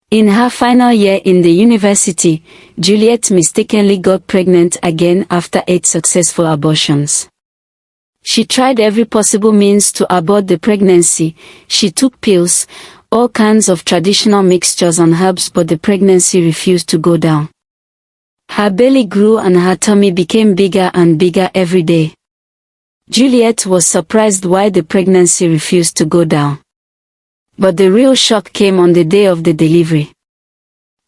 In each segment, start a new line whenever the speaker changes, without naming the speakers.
In her final year in the university, Juliet mistakenly got pregnant again after 8 successful abortions. She tried every possible means to abort the pregnancy. She took pills, all kinds of traditional mixtures and herbs, but the pregnancy refused to go down. Her belly grew and her tummy became bigger and bigger every day. Juliet was surprised why the pregnancy refused to go down. But the real shock came on the day of the delivery.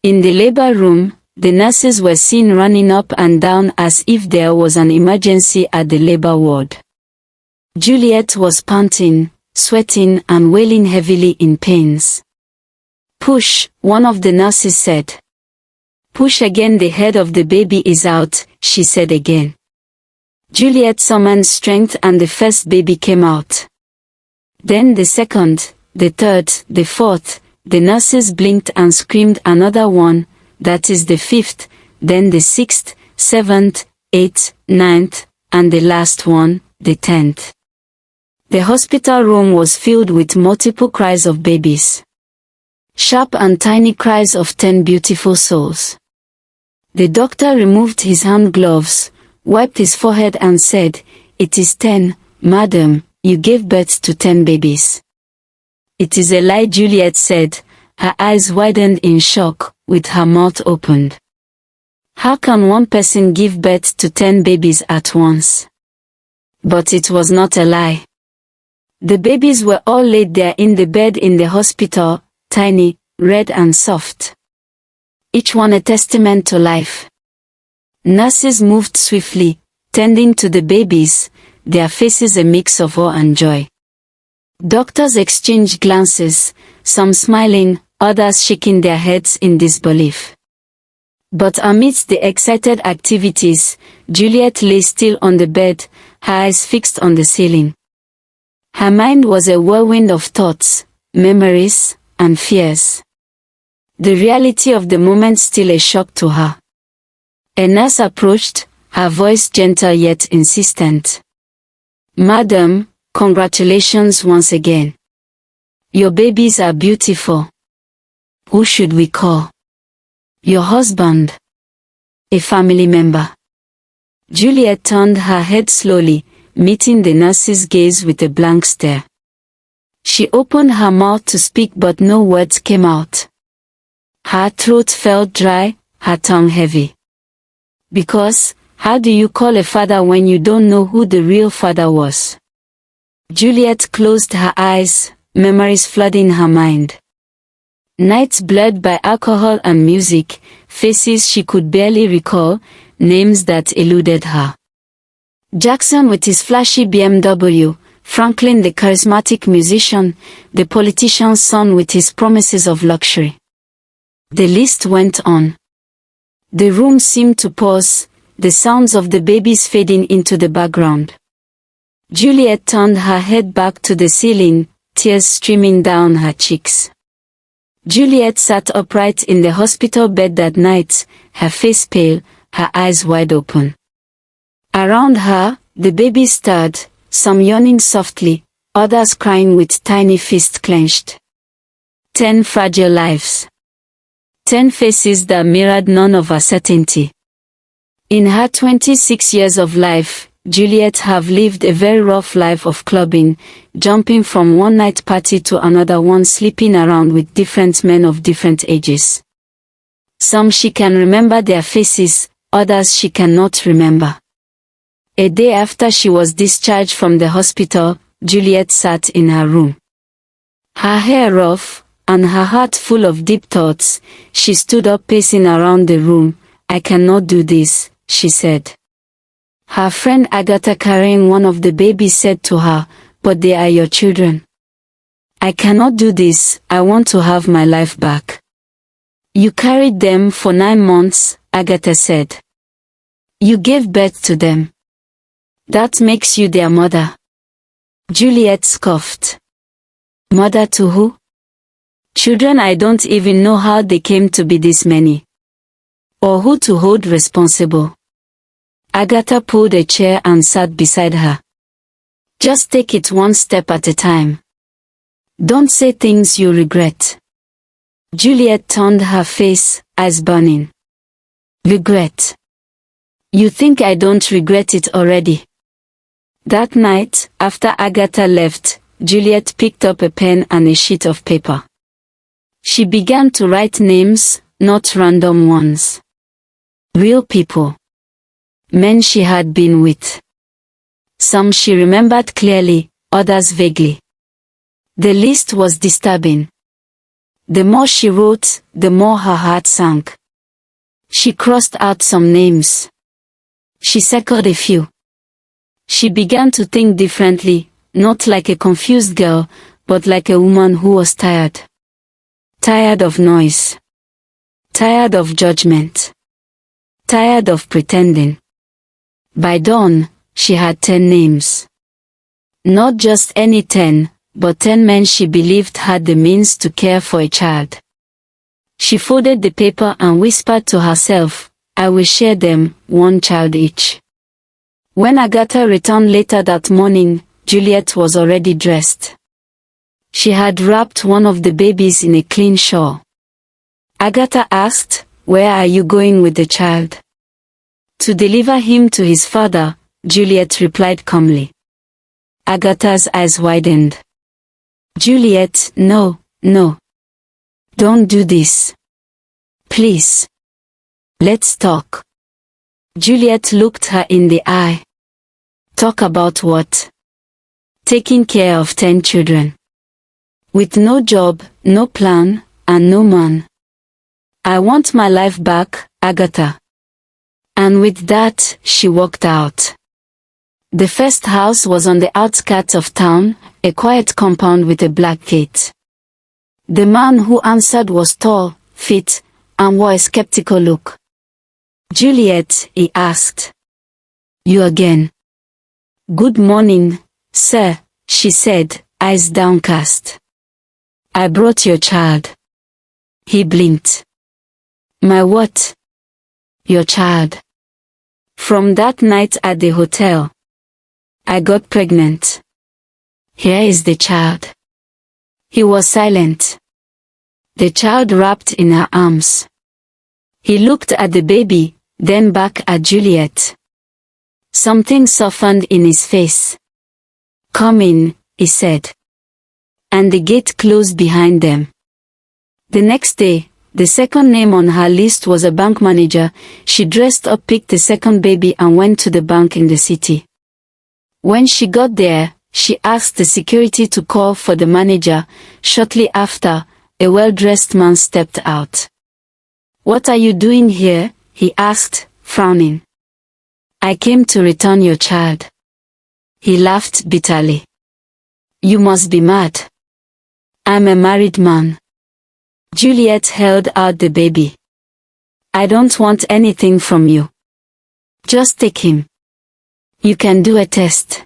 In the labor room, the nurses were seen running up and down as if there was an emergency at the labor ward. Juliet was panting, sweating and wailing heavily in pains. "Push," one of the nurses said. "Push again, the head of the baby is out," she said again. Juliet summoned strength and the first baby came out. Then the second, the third, the fourth, the nurses blinked and screamed, "Another one, that is the fifth," then the sixth, seventh, eighth, ninth, and the last one, the 10th. The hospital room was filled with multiple cries of babies. Sharp and tiny cries of 10 beautiful souls. The doctor removed his hand gloves, wiped his forehead and said, "It is 10, madam, you gave birth to 10 babies." "It is a lie," Juliet said, her eyes widened in shock, with her mouth opened. "How can one person give birth to 10 babies at once?" But it was not a lie. The babies were all laid there in the bed in the hospital, tiny, red and soft. Each one a testament to life. Nurses moved swiftly, tending to the babies, their faces a mix of awe and joy. Doctors exchanged glances, some smiling, others shaking their heads in disbelief. But amidst the excited activities, Juliet lay still on the bed, her eyes fixed on the ceiling. Her mind was a whirlwind of thoughts, memories, and fears. The reality of the moment still a shock to her. A nurse approached, her voice gentle yet insistent. "Madam, congratulations once again. Your babies are beautiful. Who should we call? Your husband? A family member?" Juliet turned her head slowly, meeting the nurse's gaze with a blank stare. She opened her mouth to speak but no words came out. Her throat felt dry, her tongue heavy. Because, how do you call a father when you don't know who the real father was? Juliet closed her eyes, memories flooding her mind. Nights blurred by alcohol and music, faces she could barely recall, names that eluded her. Jackson with his flashy BMW, Franklin the charismatic musician, the politician's son with his promises of luxury. The list went on. The room seemed to pause, the sounds of the babies fading into the background. Juliet turned her head back to the ceiling, tears streaming down her cheeks. Juliet sat upright in the hospital bed that night, her face pale, her eyes wide open. Around her, the babies stirred, some yawning softly, others crying with tiny fists clenched. 10 fragile lives. 10 faces that mirrored none of her certainty. In her 26 years of life, Juliet have lived a very rough life of clubbing, jumping from one night party to another one, sleeping around with different men of different ages. Some she can remember their faces, others she cannot remember. A day after she was discharged from the hospital, Juliet sat in her room. Her hair rough, and her heart full of deep thoughts, she stood up pacing around the room. "I cannot do this," she said. Her friend Agatha, carrying one of the babies, said to her, "But they are your children." "I cannot do this, I want to have my life back." "You carried them for 9 months, Agatha said. "You gave birth to them. That makes you their mother." Juliet scoffed. "Mother to who? Children, I don't even know how they came to be this many. Or who to hold responsible." Agatha pulled a chair and sat beside her. "Just take it one step at a time. Don't say things you regret. Juliet turned her face, eyes burning. Regret. You think I don't regret it already? That night, after Agatha left, Juliet picked up a pen and a sheet of paper. She began to write names, not random ones. Real people. Men she had been with. Some she remembered clearly, others vaguely. The list was disturbing. The more she wrote, the more her heart sank. She crossed out some names. She circled a few. She began to think differently, not like a confused girl, but like a woman who was tired. Tired of noise. Tired of judgment. Tired of pretending. By dawn, she had 10 names. Not just any 10, but 10 men she believed had the means to care for a child. She folded the paper and whispered to herself, I will share them, one child each. When Agatha returned later that morning, Juliet was already dressed. She had wrapped one of the babies in a clean shawl. Agatha asked, where are you going with the child? To deliver him to his father, Juliet replied calmly. Agatha's eyes widened. Juliet, no, no. Don't do this. Please. Let's talk. Juliet looked her in the eye. Talk about what? Taking care of 10 children. With no job, no plan, and no man. I want my life back, Agatha. And with that, she walked out. The first house was on the outskirts of town, a quiet compound with a black gate. The man who answered was tall, fit, and wore a skeptical look. Juliet, he asked. You again. Good morning, sir, she said, eyes downcast. I brought your child. He blinked. My what? Your child. From that night at the hotel, I got pregnant. Here is the child. He was silent. The child wrapped in her arms. He looked at the baby, then back at Juliet. Something softened in his face. Come in, he said. And the gate closed behind them. The next day, the second name on her list was a bank manager. She dressed up, picked the second baby and went to the bank in the city. When she got there, she asked the security to call for the manager. Shortly after, a well-dressed man stepped out. What are you doing here? He asked, frowning. I came to return your child. He laughed bitterly. You must be mad. I'm a married man. Juliet held out the baby. I don't want anything from you. Just take him. You can do a test.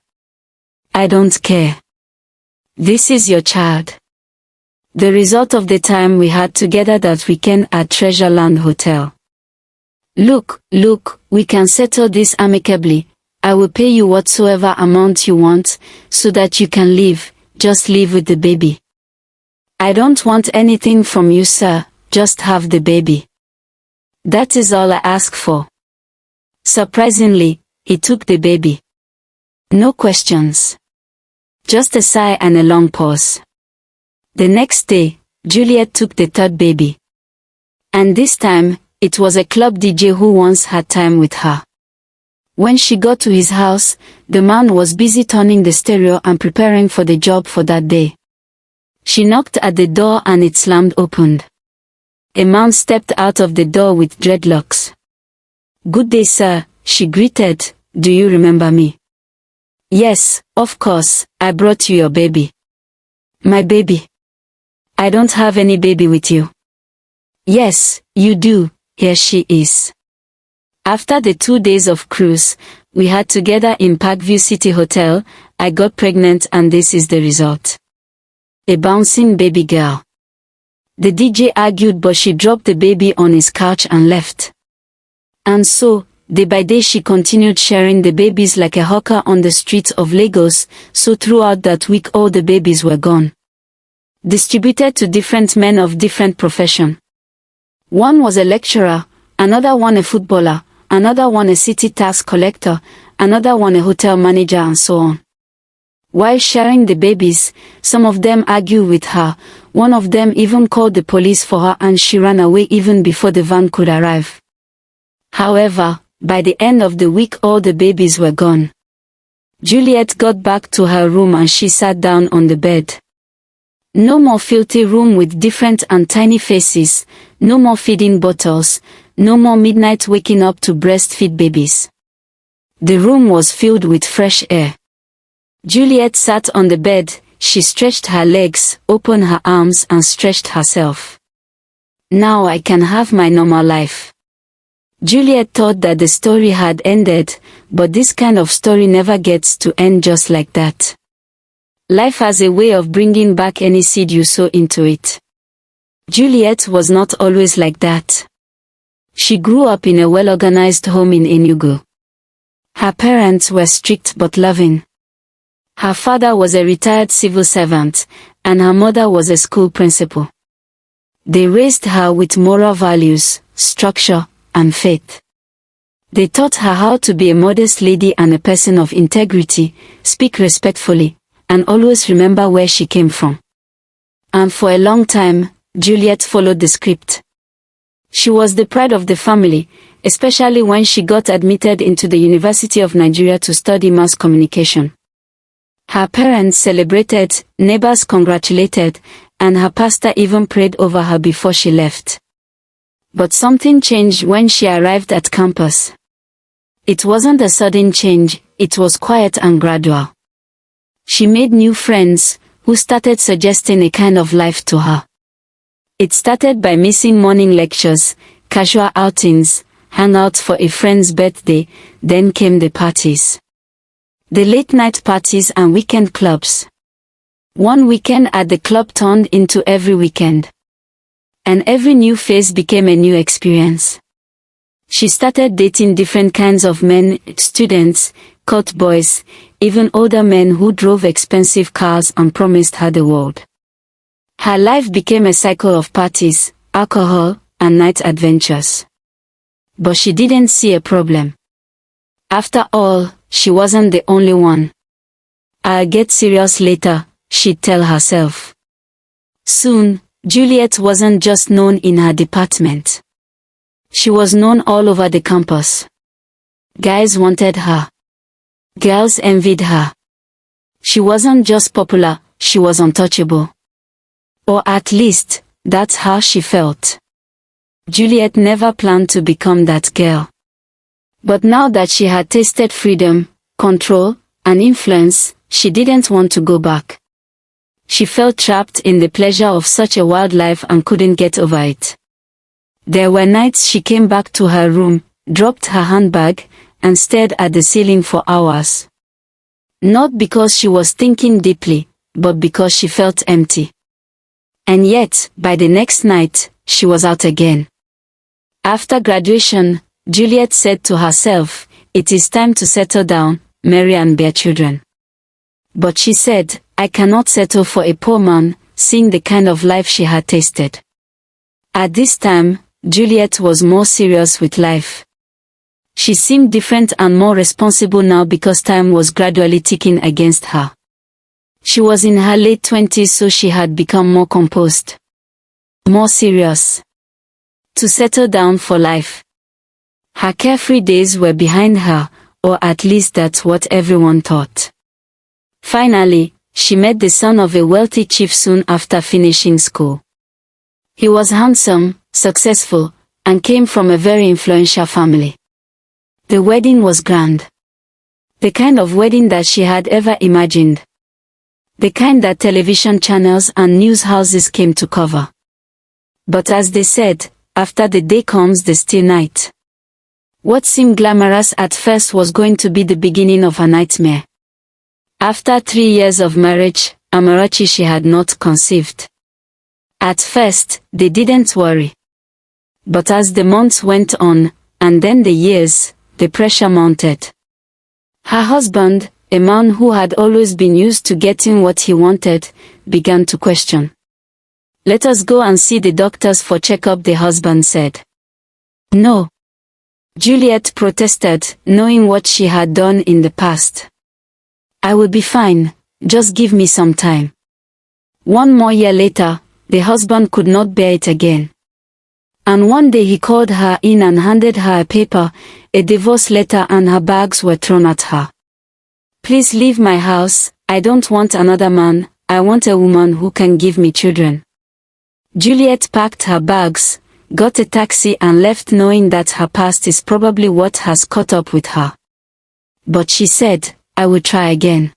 I don't care. This is your child. The result of the time we had together that weekend at Treasureland Hotel. Look, we can settle this amicably. I will pay you whatsoever amount you want, so that you can leave. Just leave with the baby. I don't want anything from you, sir, just have the baby. That is all I ask for. Surprisingly, he took the baby. No questions. Just a sigh and a long pause. The next day, Juliet took the third baby. And this time, it was a club DJ who once had time with her. When she got to his house, the man was busy turning the stereo and preparing for the job for that day. She knocked at the door and it slammed opened. A man stepped out of the door with dreadlocks. Good day, sir, she greeted. Do you remember me? Yes, of course, I brought you your baby. My baby. I don't have any baby with you. Yes, you do, here she is. After the 2 days of cruise we had together in Parkview City Hotel, I got pregnant and this is the result. A bouncing baby girl. The DJ argued but she dropped the baby on his couch and left. And so, day by day she continued sharing the babies like a hawker on the streets of Lagos, so throughout that week all the babies were gone. distributed to different men of different profession. One was a lecturer, another one a footballer, another one a city tax collector, another one a hotel manager, and so on. While sharing the babies, some of them argued with her, one of them even called the police for her and she ran away even before the van could arrive. However, by the end of the week all the babies were gone. Juliet got back to her room and she sat down on the bed. No more filthy room with different and tiny faces, no more feeding bottles, no more midnight waking up to breastfeed babies. The room was filled with fresh air. Juliet sat on the bed, she stretched her legs, opened her arms and stretched herself. Now I can have my normal life. Juliet thought that the story had ended, but this kind of story never gets to end just like that. Life has a way of bringing back any seed you sow into it. Juliet was not always like that. She grew up in a well-organized home in Enugu. Her parents were strict but loving. Her father was a retired civil servant, and her mother was a school principal. They raised her with moral values, structure, and faith. They taught her how to be a modest lady and a person of integrity, speak respectfully, and always remember where she came from. And for a long time, Juliet followed the script. She was the pride of the family, especially when she got admitted into the University of Nigeria to study mass communication. Her parents celebrated, neighbors congratulated, and her pastor even prayed over her before she left. But something changed when she arrived at campus. It wasn't a sudden change, it was quiet and gradual. She made new friends, who started suggesting a kind of life to her. It started by missing morning lectures, casual outings, hangouts for a friend's birthday, then came the parties. The late-night parties and weekend clubs. One weekend at the club turned into every weekend. And every new phase became a new experience. She started dating different kinds of men, students, cult boys, even older men who drove expensive cars and promised her the world. Her life became a cycle of parties, alcohol, and night adventures. But she didn't see a problem. After all, she wasn't the only one. I'll get serious later, she'd tell herself. Soon, Juliet wasn't just known in her department. She was known all over the campus. Guys wanted her. Girls envied her. She wasn't just popular, she was untouchable. Or at least, that's how she felt. Juliet never planned to become that girl. But now that she had tasted freedom, control, and influence, she didn't want to go back. She felt trapped in the pleasure of such a wild life and couldn't get over it. There were nights she came back to her room, dropped her handbag, and stared at the ceiling for hours. Not because she was thinking deeply, but because she felt empty. And yet, by the next night, she was out again. After graduation, Juliet said to herself, it is time to settle down, marry and bear children. But she said, I cannot settle for a poor man, seeing the kind of life she had tasted. At this time, Juliet was more serious with life. She seemed different and more responsible now because time was gradually ticking against her. She was in her late 20s, so she had become more composed. More serious. To settle down for life. Her carefree days were behind her, or at least that's what everyone thought. Finally, she met the son of a wealthy chief soon after finishing school. He was handsome, successful, and came from a very influential family. The wedding was grand. The kind of wedding that she had ever imagined. The kind that television channels and news houses came to cover. But as they said, after the day comes the still night. What seemed glamorous at first was going to be the beginning of a nightmare. After 3 years of marriage, Amarachi she had not conceived. At first, they didn't worry. But as the months went on, and then the years, the pressure mounted. Her husband, a man who had always been used to getting what he wanted, began to question. Let us go and see the doctors for checkup, the husband said. No. Juliet protested, knowing what she had done in the past. I will be fine, just give me some time. 1 more year later, the husband could not bear it again. And one day he called her in and handed her a paper, a divorce letter, and her bags were thrown at her. Please leave my house, I don't want another man, I want a woman who can give me children. Juliet packed her bags, got a taxi and left, knowing that her past is probably what has caught up with her. But she said, I will try again.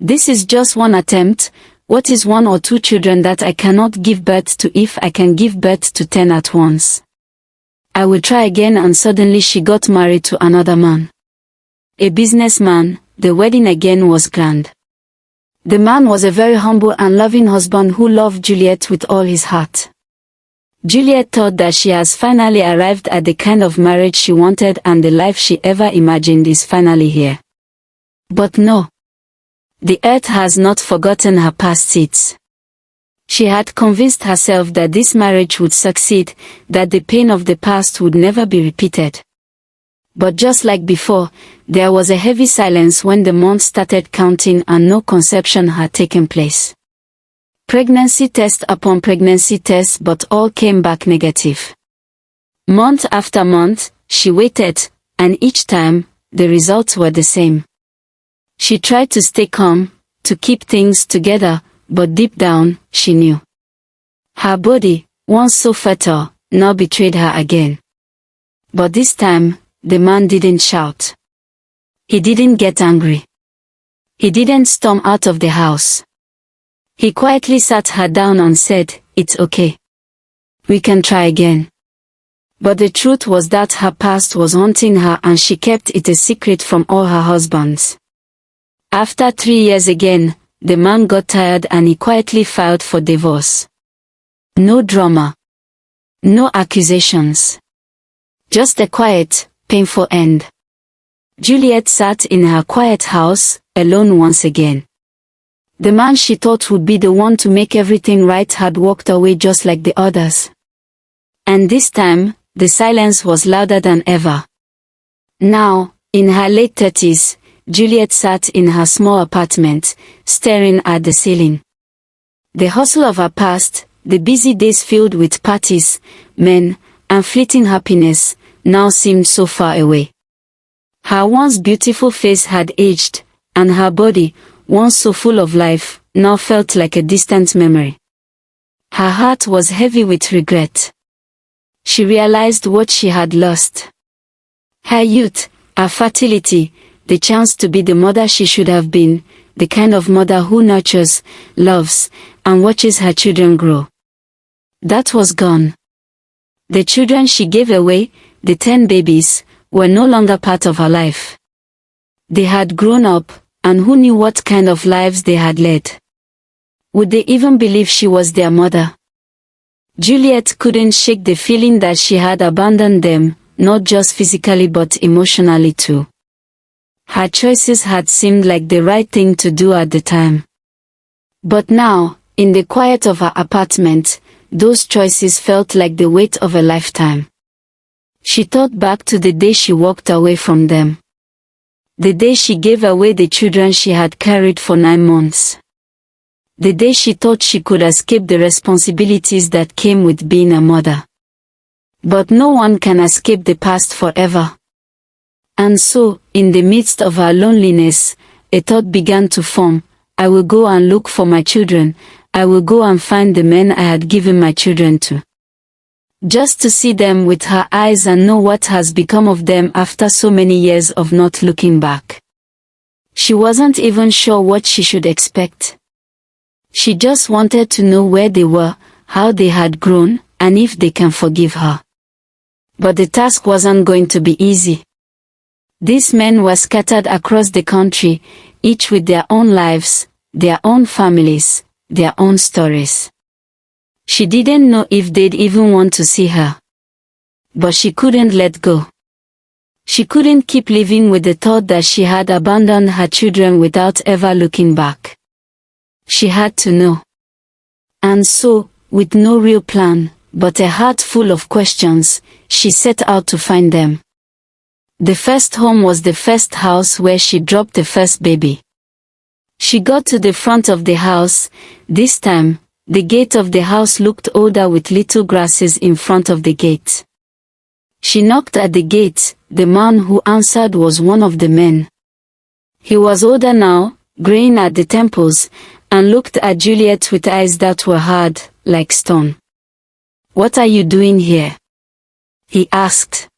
This is just one attempt. What is 1 or 2 children that I cannot give birth to if I can give birth to 10 at once? I will try again. And suddenly she got married to another man. A businessman. The wedding again was grand. The man was a very humble and loving husband who loved Juliet with all his heart. Juliet thought that she has finally arrived at the kind of marriage she wanted and the life she ever imagined is finally here. But no. The earth has not forgotten her past seeds. She had convinced herself that this marriage would succeed, that the pain of the past would never be repeated. But just like before, there was a heavy silence when the months started counting and no conception had taken place. Pregnancy test upon pregnancy test, but all came back negative. Month after month, she waited, and each time, the results were the same. She tried to stay calm, to keep things together, but deep down, she knew. Her body, once so fertile, now betrayed her again. But this time, the man didn't shout. He didn't get angry. He didn't storm out of the house. He quietly sat her down and said, it's okay. We can try again. But the truth was that her past was haunting her and she kept it a secret from all her husbands. After 3 years again, the man got tired and he quietly filed for divorce. No drama. No accusations. Just a quiet, painful end. Juliet sat in her quiet house, alone once again. The man she thought would be the one to make everything right had walked away just like the others. And this time, the silence was louder than ever. Now, in her late 30s, Juliet sat in her small apartment, staring at the ceiling. The hustle of her past, the busy days filled with parties, men, and fleeting happiness, now seemed so far away. Her once beautiful face had aged, and her body, once so full of life, now felt like a distant memory. Her heart was heavy with regret. She realized what she had lost. Her youth, her fertility, the chance to be the mother she should have been, the kind of mother who nurtures, loves, and watches her children grow. That was gone. The children she gave away, the 10 babies, were no longer part of her life. They had grown up, and who knew what kind of lives they had led? Would they even believe she was their mother? Juliet couldn't shake the feeling that she had abandoned them, not just physically but emotionally too. Her choices had seemed like the right thing to do at the time. But now, in the quiet of her apartment, those choices felt like the weight of a lifetime. She thought back to the day she walked away from them. The day she gave away the children she had carried for 9 months. The day she thought she could escape the responsibilities that came with being a mother. But no one can escape the past forever. And so, in the midst of her loneliness, a thought began to form: I will go and look for my children, I will go and find the men I had given my children to. Just to see them with her eyes and know what has become of them after so many years of not looking back. She wasn't even sure what she should expect. She just wanted to know where they were, how they had grown, and if they can forgive her. But the task wasn't going to be easy. These men were scattered across the country, each with their own lives, their own families, their own stories. She didn't know if they'd even want to see her. But she couldn't let go. She couldn't keep living with the thought that she had abandoned her children without ever looking back. She had to know. And so, with no real plan, but a heart full of questions, she set out to find them. The first home was the first house where she dropped the first baby. She got to the front of the house. This time, the gate of the house looked older with little grasses in front of the gate. She knocked at the gate. The man who answered was one of the men. He was older now, graying at the temples, and looked at Juliet with eyes that were hard, like stone. "What are you doing here?" he asked.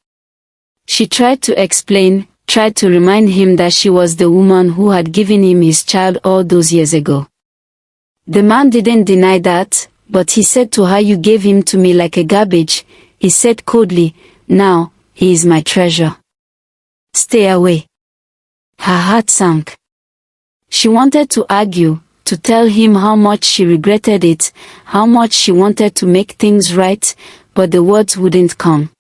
She tried to explain, tried to remind him that she was the woman who had given him his child all those years ago. The man didn't deny that, but he said to her, "You gave him to me like a garbage," he said coldly. "Now, he is my treasure. Stay away." Her heart sank. She wanted to argue, to tell him how much she regretted it, how much she wanted to make things right, but the words wouldn't come.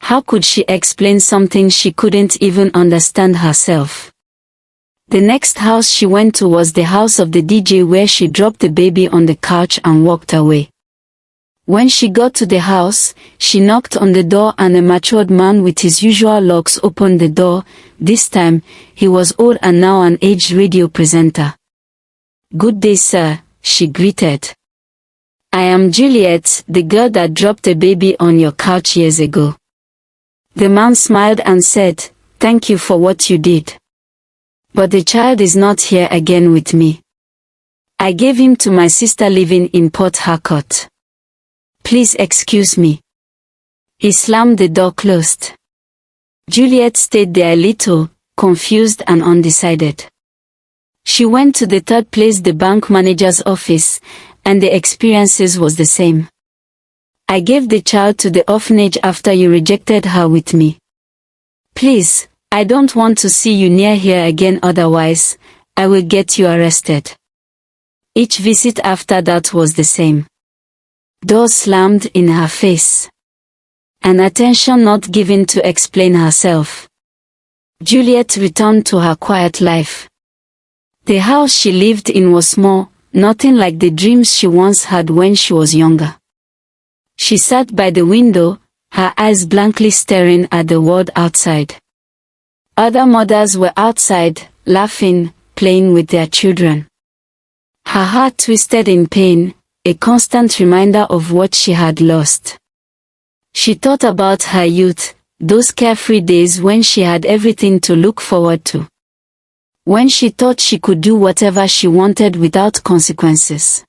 How could she explain something she couldn't even understand herself? The next house she went to was the house of the DJ, where she dropped the baby on the couch and walked away. When she got to the house, she knocked on the door and a matured man with his usual locks opened the door. This time, he was old and now an aged radio presenter. "Good day, sir," she greeted. "I am Juliet, the girl that dropped the baby on your couch years ago." The man smiled and said, "Thank you for what you did. But the child is not here again with me. I gave him to my sister living in Port Harcourt. Please excuse me." He slammed the door closed. Juliet stayed there a little, confused and undecided. She went to the third place, the bank manager's office, and the experiences was the same. "I gave the child to the orphanage after you rejected her with me. Please, I don't want to see you near here again, otherwise, I will get you arrested." Each visit after that was the same. Doors slammed in her face. And attention not given to explain herself. Juliet returned to her quiet life. The house she lived in was small, nothing like the dreams she once had when she was younger. She sat by the window, her eyes blankly staring at the world outside. Other mothers were outside, laughing, playing with their children. Her heart twisted in pain, a constant reminder of what she had lost. She thought about her youth, those carefree days when she had everything to look forward to. When she thought she could do whatever she wanted without consequences.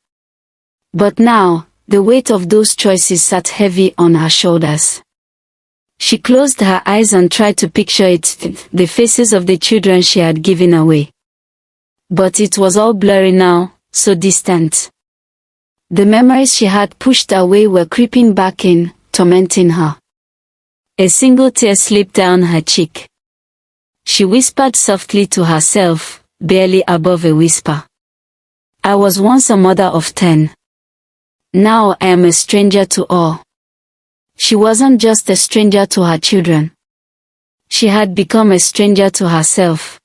But now, the weight of those choices sat heavy on her shoulders. She closed her eyes and tried to picture it, the faces of the children she had given away. But it was all blurry now, so distant. The memories she had pushed away were creeping back in, tormenting her. A single tear slipped down her cheek. She whispered softly to herself, barely above a whisper. "I was once a mother of 10. Now I am a stranger to all." She wasn't just a stranger to her children. She had become a stranger to herself.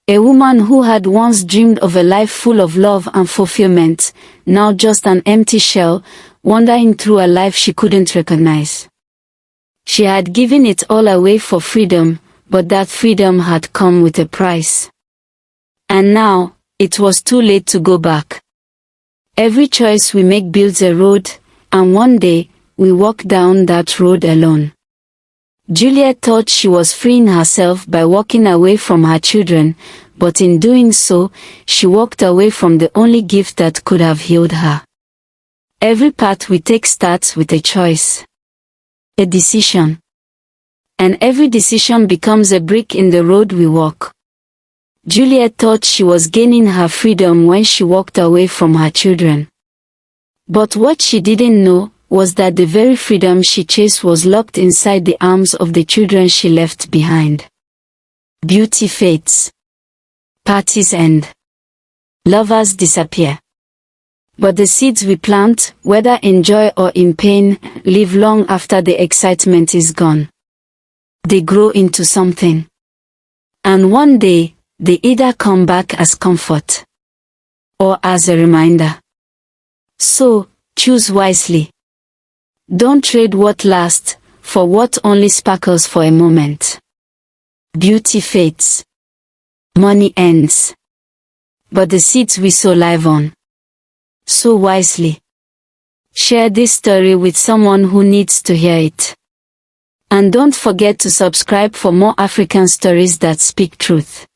A woman who had once dreamed of a life full of love and fulfillment, now just an empty shell, wandering through a life she couldn't recognize. She had given it all away for freedom, but that freedom had come with a price. And now, it was too late to go back. Every choice we make builds a road, and one day, we walk down that road alone. Juliet thought she was freeing herself by walking away from her children, but in doing so, she walked away from the only gift that could have healed her. Every path we take starts with a choice. A decision. And every decision becomes a brick in the road we walk. Juliet thought she was gaining her freedom when she walked away from her children. But what she didn't know was that the very freedom she chased was locked inside the arms of the children she left behind. Beauty fades. Parties end. Lovers disappear. But the seeds we plant, whether in joy or in pain, live long after the excitement is gone. They grow into something. And one day, they either come back as comfort or as a reminder. So, Choose wisely. Don't trade what lasts for what only sparkles for a moment. Beauty fades. Money ends. But the seeds we sow live on. Sow wisely. Share this story with someone who needs to hear it. And don't forget to subscribe for more African stories that speak truth.